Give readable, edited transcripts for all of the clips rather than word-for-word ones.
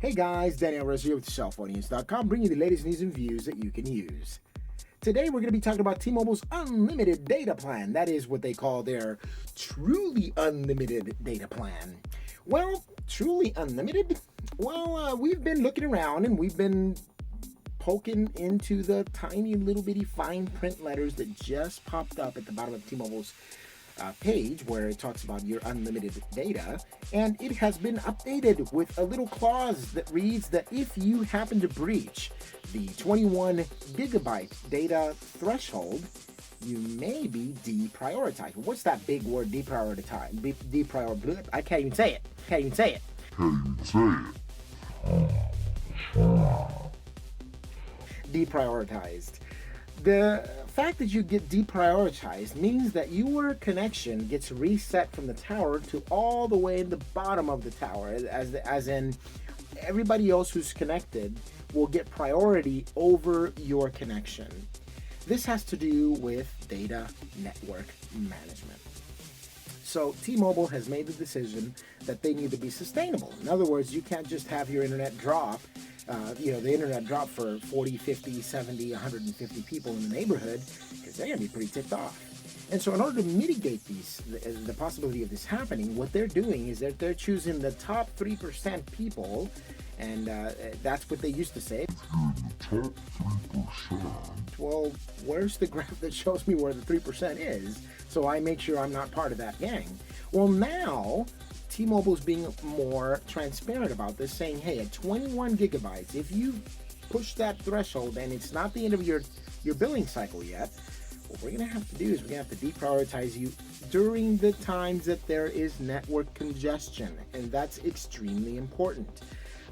Hey guys, Daniel Rose here with CellPhonius.com, bringing you the latest news and views that you can use. Today we're going to be talking about T-Mobile's unlimited data plan. That is what they call their truly unlimited data plan. Well, truly unlimited? Well, we've been looking around and we've been poking into the tiny little bitty fine print letters that just popped up at the bottom of T-Mobile's page where it talks about your unlimited data, and it has been updated with a little clause that reads that if you happen to breach the 21 gigabyte data threshold, you may be deprioritized. What's that big word, deprioritize? I can't even say it. Deprioritized. The fact that you get deprioritized means that your connection gets reset from the tower to all the way in the bottom of the tower, as in everybody else who's connected will get priority over your connection. This has to do with data network management. So T-Mobile has made the decision that they need to be sustainable. In other words, you can't just have your internet drop. The internet drop for 40, 50, 70, 150 people in the neighborhood, because they're going to be pretty ticked off. And so in order to mitigate the possibility of this happening, what they're doing is that they're choosing the top 3% people, and that's what they used to say. The top 3%. Well, where's the graph that shows me where the 3% is, so I make sure I'm not part of that gang? Well, now T-Mobile's being more transparent about this, saying, hey, at 21 gigabytes, if you push that threshold and it's not the end of your billing cycle yet, what we're going to have to do is we're going to have to deprioritize you during the times that there is network congestion, and that's extremely important.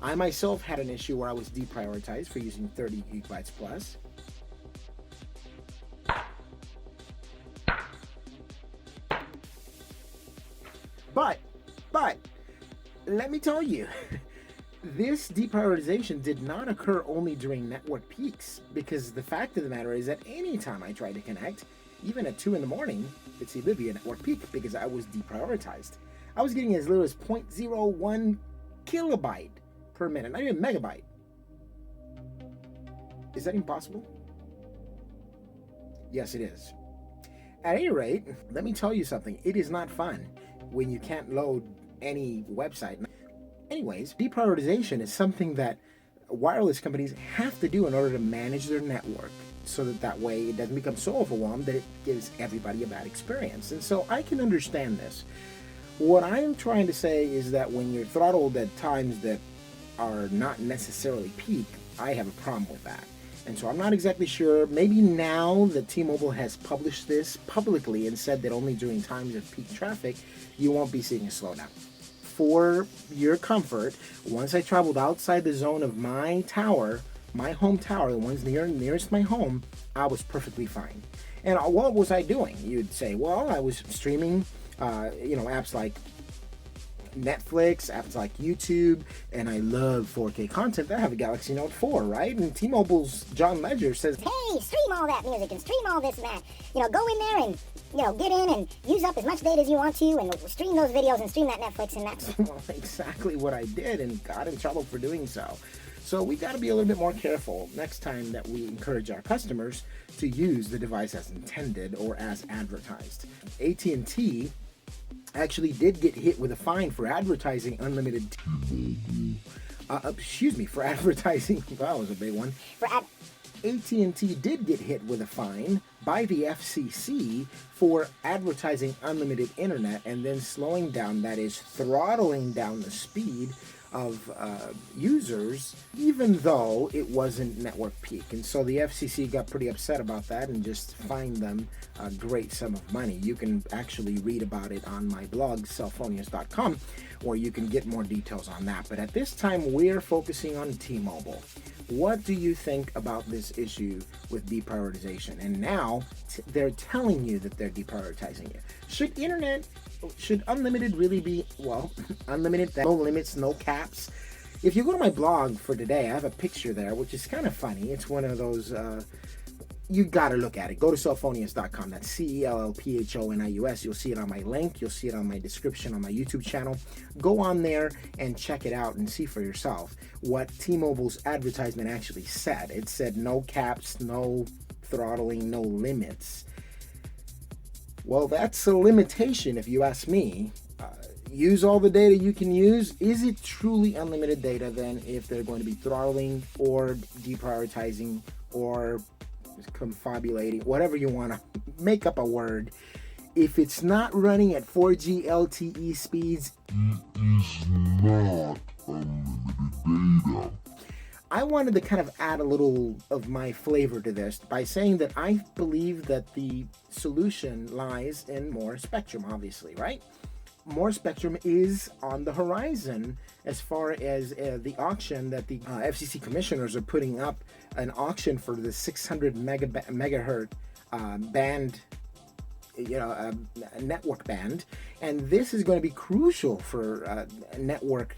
I myself had an issue where I was deprioritized for using 30 gigabytes plus. But let me tell you, this deprioritization did not occur only during network peaks, because the fact of the matter is that any time I tried to connect, even at 2 in the morning, it's either be a network peak because I was deprioritized. I was getting as little as 0.01 kilobyte per minute, not even megabyte. Is that impossible? Yes, it is. At any rate, let me tell you something. It is not fun when you can't load any website. Anyways, deprioritization is something that wireless companies have to do in order to manage their network, so that way it doesn't become so overwhelmed that it gives everybody a bad experience. And so I can understand this. What I'm trying to say is that when you're throttled at times that are not necessarily peak, I have a problem with that. And so I'm not exactly sure. Maybe now that T-Mobile has published this publicly and said that only during times of peak traffic, you won't be seeing a slowdown. For your comfort, once I traveled outside the zone of my tower, my home tower, the ones nearest my home, I was perfectly fine. And what was I doing? You'd say, well, I was streaming, apps like Netflix, apps like YouTube, and I love 4K content. I have a Galaxy Note 4, right? And T-Mobile's John Ledger says, hey, stream all that music and stream all this and that. Go in there and, get in and use up as much data as you want to and stream those videos and stream that Netflix and that's... Well, exactly what I did, and got in trouble for doing so. So we got to be a little bit more careful next time that we encourage our customers to use the device as intended or as advertised. at&t actually did get hit with a fine for advertising unlimited for advertising, that was a big one. AT&T did get hit with a fine by the FCC for advertising unlimited internet and then slowing down, that is, throttling down the speed of users, even though it wasn't network peak. And so the FCC got pretty upset about that and just fined them a great sum of money. You can actually read about it on my blog, CellPhonius.com, where you can get more details on that. But at this time, we're focusing on T-Mobile. What do you think about this issue with deprioritization? And now they're telling you that they're deprioritizing you. Should unlimited really be, well, unlimited, no limits, no caps? If you go to my blog for today, I have a picture there, which is kind of funny. It's one of those you got to look at it. Go to CellPhonius.com. That's CellPhonius. You'll see it on my link. You'll see it on my description on my YouTube channel. Go on there and check it out and see for yourself what T-Mobile's advertisement actually said. It said no caps, no throttling, no limits. Well, that's a limitation if you ask me. Use all the data you can use. Is it truly unlimited data then if they're going to be throttling or deprioritizing or confabulating, whatever you want to make up a word? If it's not running at 4G LTE speeds, it is not unlimited data. I wanted to kind of add a little of my flavor to this by saying that I believe that the solution lies in more spectrum, obviously, right? More spectrum is on the horizon as far as the auction that the FCC commissioners are putting up, an auction for the 600 megahertz band, network band, and this is going to be crucial for networks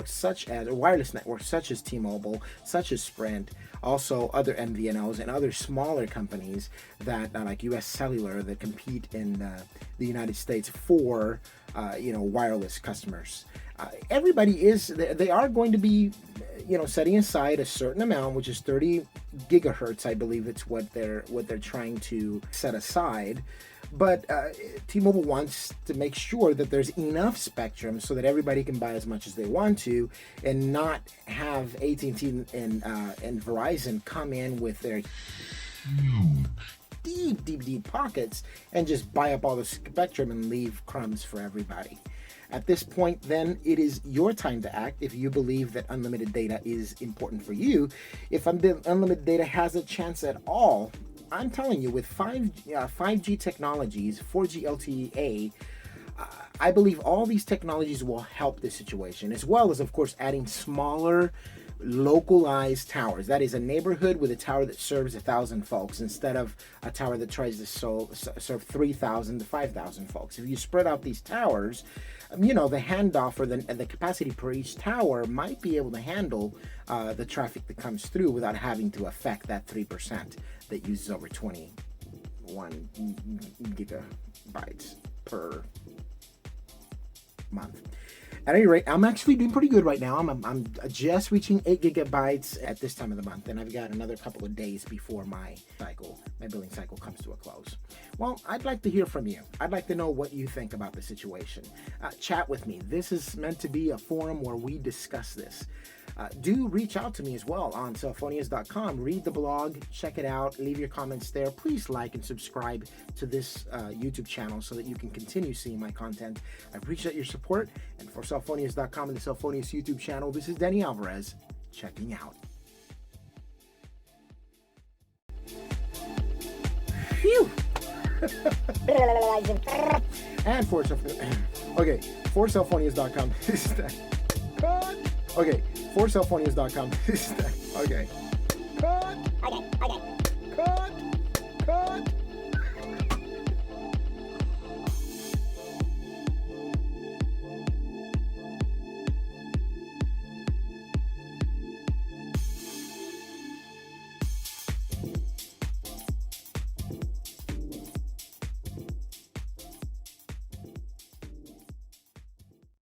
such as wireless networks such as T-Mobile, such as Sprint, also other MVNOs and other smaller companies that like US Cellular that compete in the United States for wireless customers. They are going to be setting aside a certain amount, which is 30 gigahertz, I believe it's what they're trying to set aside. But T-Mobile wants to make sure that there's enough spectrum so that everybody can buy as much as they want to, and not have at&t and Verizon come in with their deep pockets and just buy up all the spectrum and leave crumbs for everybody. At this point, then, it is your time to act if you believe that unlimited data is important for you. If unlimited data has a chance at all, I'm telling you, with 5G technologies, 4G LTE, I believe all these technologies will help the situation, as well as, of course, adding smaller, localized towers. That is a neighborhood with a tower that serves 1,000 folks instead of a tower that tries to serve 3,000 to 5,000 folks. If you spread out these towers, the handoff or the capacity per each tower might be able to handle the traffic that comes through without having to affect that 3% that uses over 21 gigabytes per month. At any rate, I'm actually doing pretty good right now. I'm just reaching 8 gigabytes at this time of the month, and I've got another couple of days before my billing cycle comes to a close. Well, I'd like to hear from you. I'd like to know what you think about the situation. Chat with me. This is meant to be a forum where we discuss this. Do reach out to me as well on CellPhonius.com. Read the blog, check it out, leave your comments there. Please like and subscribe to this YouTube channel so that you can continue seeing my content. I appreciate your support. And for CellPhonius.com and the CellPhonius YouTube channel, this is Denny Alvarez checking out. Phew! And for CellPhonius.com, this is that. Okay, for CellPhonius.com, this is that. Okay. Cut.